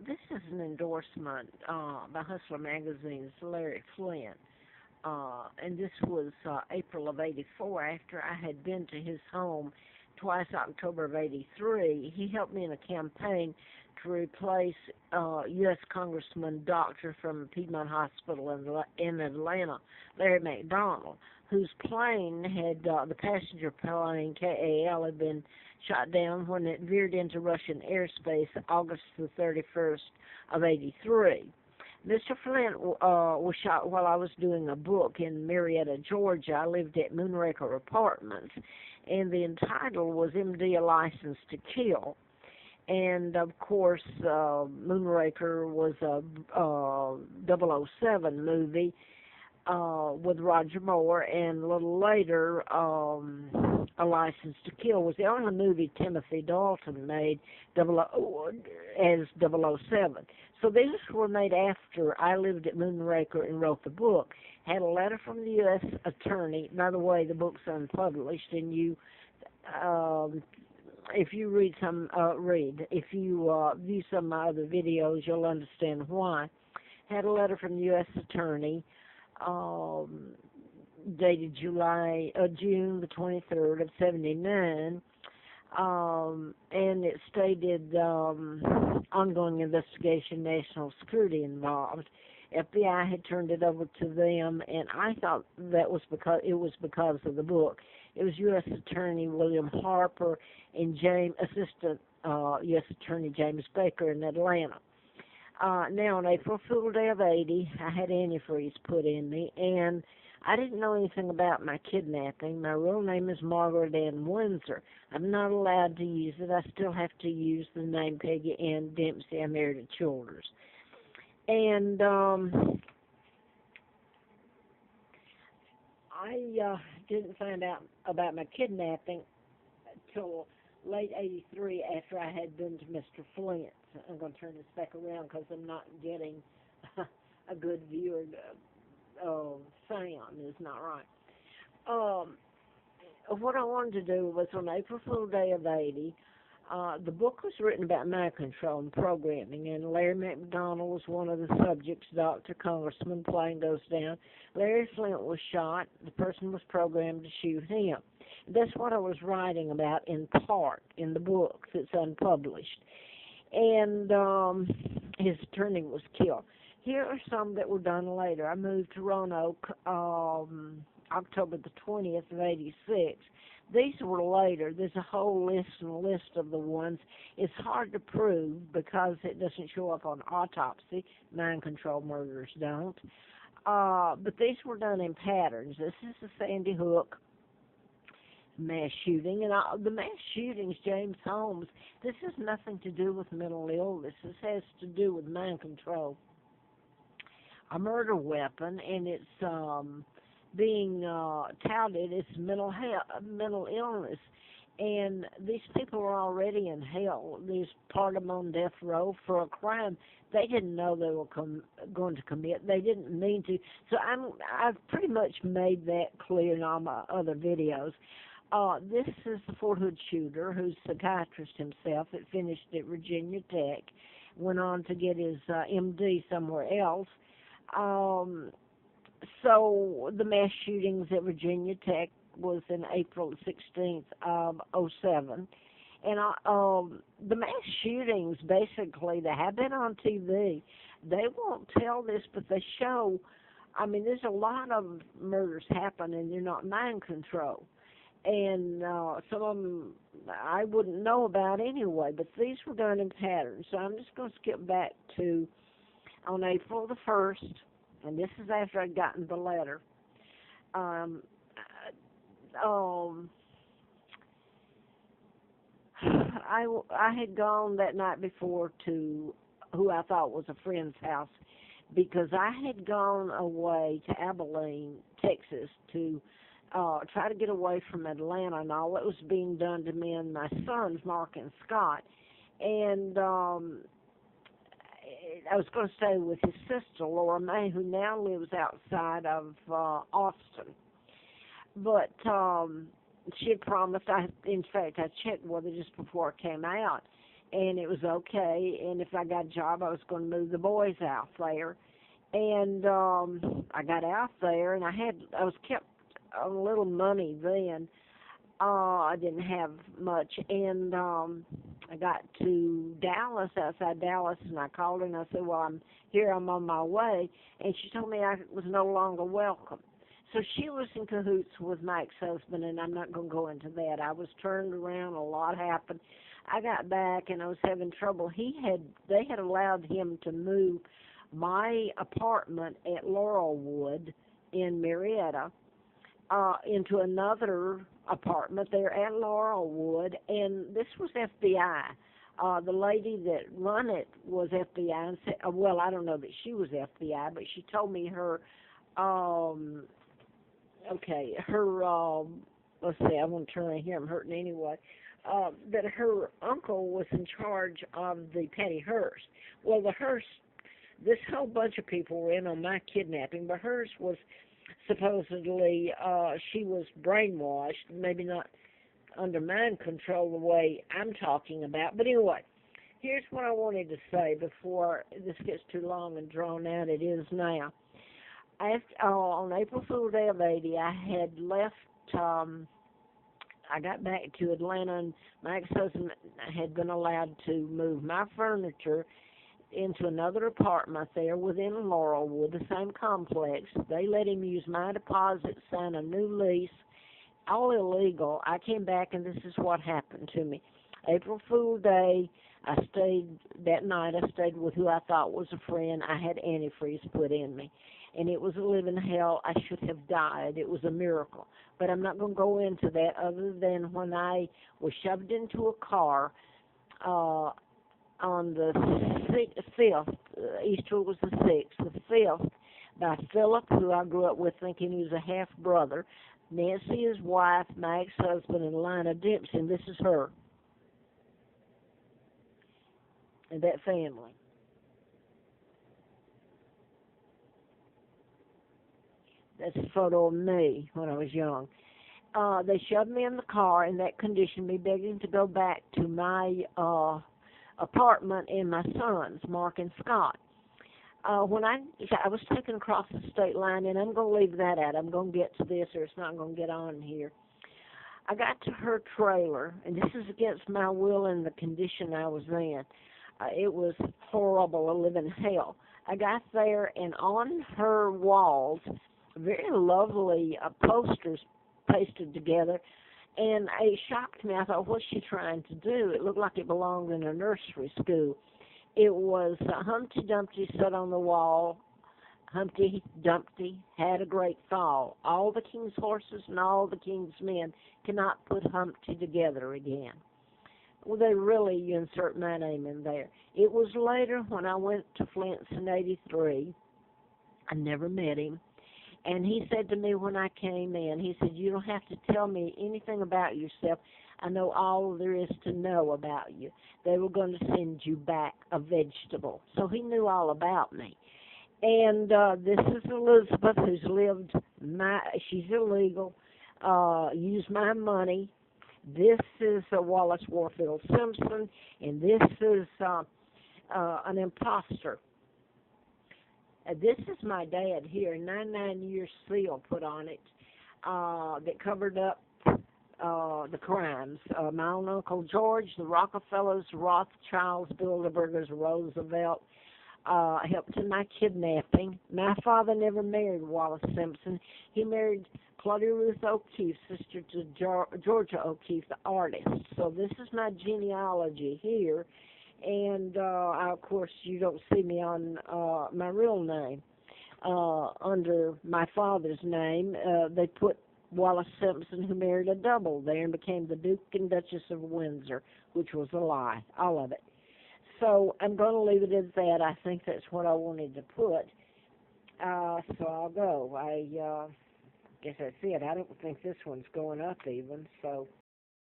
This is an endorsement by Hustler Magazine's Larry Flint. And this was April of '84 after I had been to his home twice, October of '83. He helped me in a campaign to replace U.S. Congressman doctor from Piedmont Hospital in Atlanta, Larry McDonald, whose plane had, the passenger plane, KAL, had been shot down when it veered into Russian airspace August the 31st of '83. Mr. Flint was shot while I was doing a book in Marietta, Georgia. I lived at Moonraker Apartments, and the title was MD, A License to Kill. And, of course, Moonraker was a '007 movie with Roger Moore, and a little later, A License to Kill was the only movie Timothy Dalton made as '007. So these were made after I lived at Moonraker and wrote the book. Had a letter from the U.S. attorney. By the way, the book's unpublished, and you, if you read if you view some of my other videos, you'll understand why. Had a letter from the U.S. attorney dated June the 23rd of '79, and it stated ongoing investigation, national security involved. FBI had turned it over to them, and I thought that was because of the book. It was U.S. Attorney William Harper and Assistant U.S. Attorney James Baker in Atlanta. Now, on April Fool Day of '80, I had antifreeze put in me, and I didn't know anything about my kidnapping. My real name is Margaret Ann Windsor. I'm not allowed to use it. I still have to use the name Peggy Ann Dempsey. I'm married to Childers. And I didn't find out about my kidnapping until late '83 after I had been to Mr. Flint's. I'm going to turn this back around because I'm not getting a good view of sound. It's not right. What I wanted to do was on April Fool Day of '80, the book was written about mind control and programming, and Larry McDonald was one of the subjects. Dr. Congressman, plane goes down. Larry Flint was shot. The person was programmed to shoot him. That's what I was writing about in part in the book that's unpublished. And his attorney was killed. Here are some that were done later. I moved to Roanoke October the 20th of '86. These were later. There's a whole list of the ones. It's hard to prove because it doesn't show up on autopsy. Mind control murders don't. But these were done in patterns. This is the Sandy Hook mass shooting, and the mass shootings, James Holmes, this has nothing to do with mental illness. This has to do with mind control. A murder weapon, and it's being touted as mental illness. And these people are already in hell. There's part of them on death row for a crime they didn't know they were going to commit. They didn't mean to. So I've pretty much made that clear in all my other videos. This is the Fort Hood shooter, who's a psychiatrist himself. That finished at Virginia Tech, went on to get his MD somewhere else. So the mass shootings at Virginia Tech was in April 16th of '07. And the mass shootings, basically, they have been on TV. They won't tell this, but they show, I mean, there's a lot of murders happen, and they're not mind control. And some of them I wouldn't know about anyway, but these were done in patterns. So I'm just going to skip back to on April the 1st, and this is after I'd gotten the letter. I had gone that night before to who I thought was a friend's house because I had gone away to Abilene, Texas, to try to get away from Atlanta and all that was being done to me and my sons, Mark and Scott. And I was going to stay with his sister, Laura May, who now lives outside of Austin. But she had promised, in fact, I checked with her just before it came out, and it was okay. And if I got a job, I was going to move the boys out there. And I got out there, and I was kept a little money then. I didn't have much, and I got to Dallas, outside Dallas, and I called her and I said, "Well, I'm on my way," and she told me I was no longer welcome. So she was in cahoots with my ex-husband, and I'm not going to go into that. I was turned around, a lot happened. I got back, and I was having trouble. They had allowed him to move my apartment at Laurelwood in Marietta into another apartment there at Laurelwood, and this was FBI. The lady that run it was FBI, and said, well, I don't know that she was FBI, but she told me her, let's see, I want to turn around here, I'm hurting anyway, that her uncle was in charge of the Patty Hearst. Well, the Hearst, this whole bunch of people were in on my kidnapping, but hers was supposedly, she was brainwashed, maybe not under mind control the way I'm talking about. But anyway, here's what I wanted to say before this gets too long and drawn out. It is now. On April Fool's Day of 80, I had left, I got back to Atlanta, and my ex-husband had been allowed to move my furniture into another apartment there within Laurelwood, the same complex. They let him use my deposit, sign a new lease, all illegal. I came back, and this is what happened to me. April Fool's Day, that night I stayed with who I thought was a friend. I had antifreeze put in me, and it was a living hell. I should have died. It was a miracle. But I'm not going to go into that other than when I was shoved into a car, on the 5th, Easter was the 6th, the 5th, by Philip, who I grew up with thinking he was a half-brother, Nancy, his wife, my ex-husband, and Lina Dempsey, and this is her, and that family. That's a photo of me when I was young. They shoved me in the car in that condition, me begging to go back to my apartment and my sons, Mark and Scott. When I was taken across the state line, and I'm going to leave that out. I'm going to get to this, or it's not going to get on here. I got to her trailer, and this is against my will and the condition I was in. It was horrible, a living hell. I got there, and on her walls, very lovely posters pasted together, and it shocked me. I thought, what's she trying to do? It looked like it belonged in a nursery school. It was Humpty Dumpty sat on the wall. Humpty Dumpty had a great fall. All the king's horses and all the king's men cannot put Humpty together again. Well, they really insert my name in there. It was later when I went to Flint's in '83. I never met him. And he said to me when I came in, he said, "You don't have to tell me anything about yourself. I know all there is to know about you. They were going to send you back a vegetable." So he knew all about me. And this is Elizabeth, who's she's illegal, used my money. This is Wallace Warfield Simpson, and this is an imposter. This is my dad here, 99-year seal put on it that covered up the crimes. My own Uncle George, the Rockefellers, Rothschilds, Bilderbergers, Roosevelt, helped in my kidnapping. My father never married Wallace Simpson. He married Claudia Ruth O'Keefe, sister to Georgia O'Keefe, the artist. So this is my genealogy here. And, of course, you don't see me on my real name. Under my father's name, they put Wallace Simpson, who married a double there and became the Duke and Duchess of Windsor, which was a lie, all of it. So I'm going to leave it at that. I think that's what I wanted to put. So I'll go. I guess that's it. I don't think this one's going up even, so...